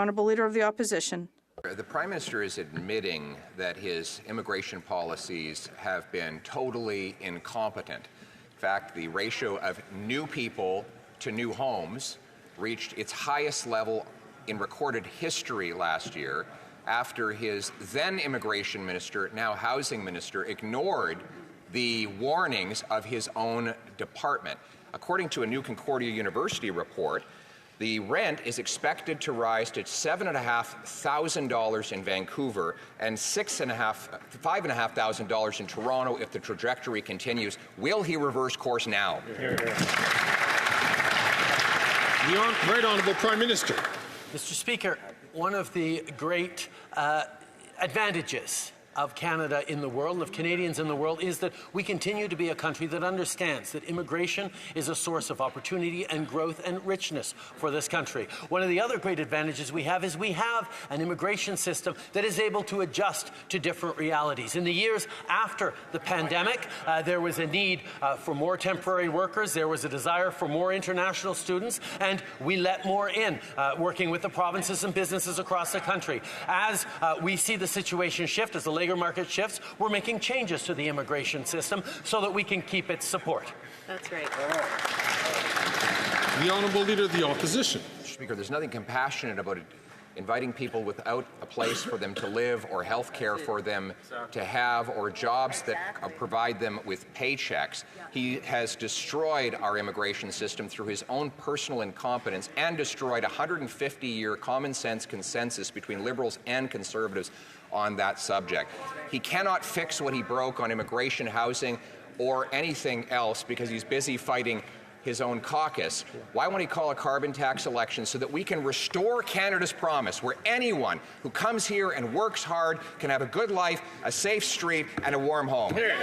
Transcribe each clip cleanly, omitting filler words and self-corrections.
Honourable Leader of the Opposition. The Prime Minister is admitting that his immigration policies have been totally incompetent. In fact, the ratio of new people to new homes reached its highest level in recorded history last year after his then immigration minister, now housing minister, ignored the warnings of his own department. According to a new Concordia University report, the rent is expected to rise to $7,500 in Vancouver and $5,500 in Toronto if the trajectory continues. Will he reverse course now? The Right Honourable Prime Minister. Mr. Speaker, one of the great advantages of Canada in the world, and of Canadians in the world, is that we continue to be a country that understands that immigration is a source of opportunity and growth and richness for this country. One of the other great advantages we have is we have an immigration system that is able to adjust to different realities. In the years after the pandemic, there was a need for more temporary workers, there was a desire for more international students, and we let more in, working with the provinces and businesses across the country. As we see the situation shift, as the labour market shifts, we're making changes to the immigration system so that we can keep its support. That's right. The Honourable Leader of the Opposition. Mr. Speaker, there's nothing compassionate about it. Inviting people without a place for them to live or health care for them to have or jobs that provide them with paychecks. He has destroyed our immigration system through his own personal incompetence and destroyed a 150-year common sense consensus between Liberals and Conservatives on that subject. He cannot fix what he broke on immigration, housing, or anything else because he's busy fighting his own caucus. Why won't he call a carbon tax election so that we can restore Canada's promise, where anyone who comes here and works hard can have a good life, a safe street, and a warm home? The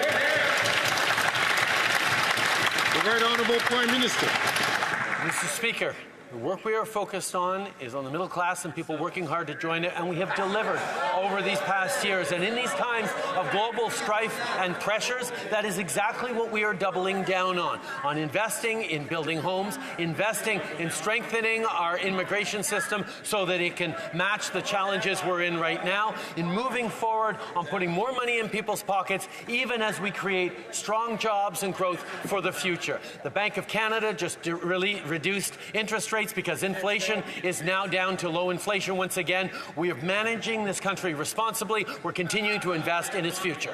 Right Honourable Prime Minister. Mr. Speaker, the work we are focused on is on the middle class and people working hard to join it, and we have delivered over these past years. And in these times of global strife and pressures, that is exactly what we are doubling down on investing in building homes, investing in strengthening our immigration system so that it can match the challenges we're in right now, in moving forward on putting more money in people's pockets, even as we create strong jobs and growth for the future. The Bank of Canada just really reduced interest rates because inflation is now down to low inflation once again. We are managing this country responsibly. We're continuing to invest in its future.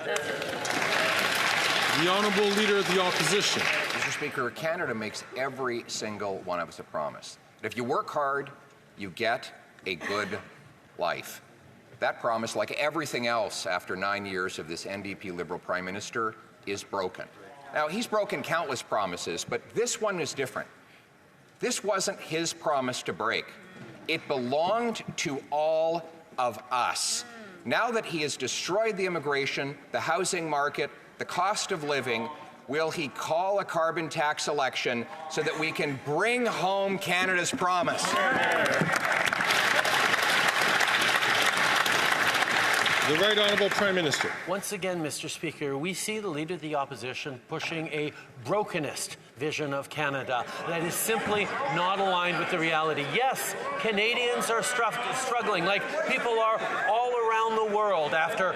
The Honourable Leader of the Opposition. Mr. Speaker, Canada makes every single one of us a promise. If you work hard, you get a good life. That promise, like everything else after 9 years of this NDP Liberal Prime Minister, is broken. Now, he's broken countless promises, but this one is different. This wasn't his promise to break. It belonged to all of us. Now that he has destroyed the immigration, the housing market, the cost of living, will he call a carbon tax election so that we can bring home Canada's promise? The Right Honourable Prime Minister. Once again, Mr. Speaker, we see the Leader of the Opposition pushing a brokenness vision of Canada that is simply not aligned with the reality. Yes, Canadians are struggling like people are all around the world after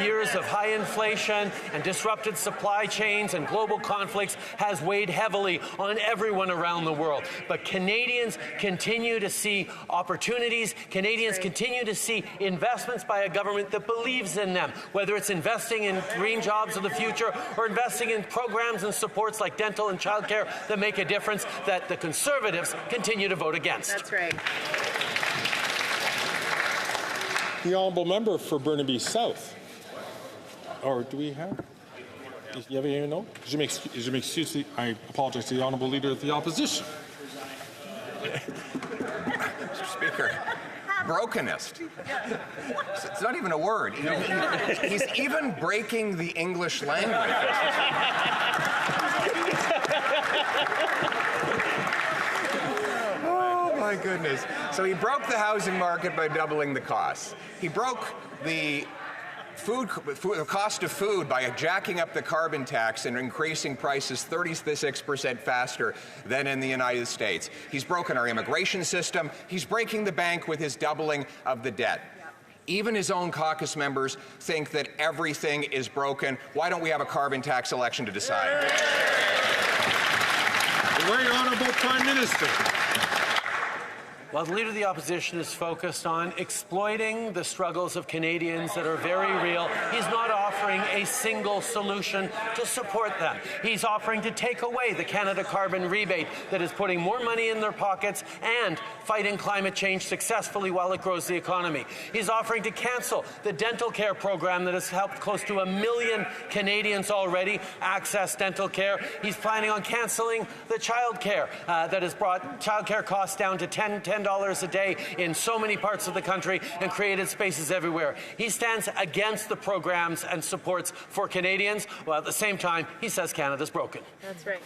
years of high inflation and disrupted supply chains and global conflicts has weighed heavily on everyone around the world. But Canadians continue to see opportunities. Canadians continue to see investments by a government that believes in them, whether it's investing in green jobs of the future or investing in programs and supports like dental and childcare that make a difference that the Conservatives continue to vote against. That's right. The Honourable Member for Burnaby South. Or do we have? Do you have any note? Je m'excuse. I apologize to the Honourable Leader of the Opposition. Mr. Speaker, brokenness. It's not even a word. He's even breaking the English language. Oh, my goodness. So he broke the housing market by doubling the costs. He broke the the cost of food by jacking up the carbon tax and increasing prices 36% faster than in the United States. He's broken our immigration system. He's breaking the bank with his doubling of the debt. Even his own caucus members think that everything is broken. Why don't we have a carbon tax election to decide? The Very Honourable Prime Minister. While the Leader of the Opposition is focused on exploiting the struggles of Canadians that are very real, he's not offering a single solution to support them. He's offering to take away the Canada Carbon Rebate that is putting more money in their pockets and fighting climate change successfully while it grows the economy. He's offering to cancel the dental care program that has helped close to 1 million Canadians already access dental care. He's planning on canceling the child care that has brought child care costs down to $10 a day in so many parts of the country and created spaces everywhere. He stands against the programs and supports for Canadians, while at the same time he says Canada's broken. That's right.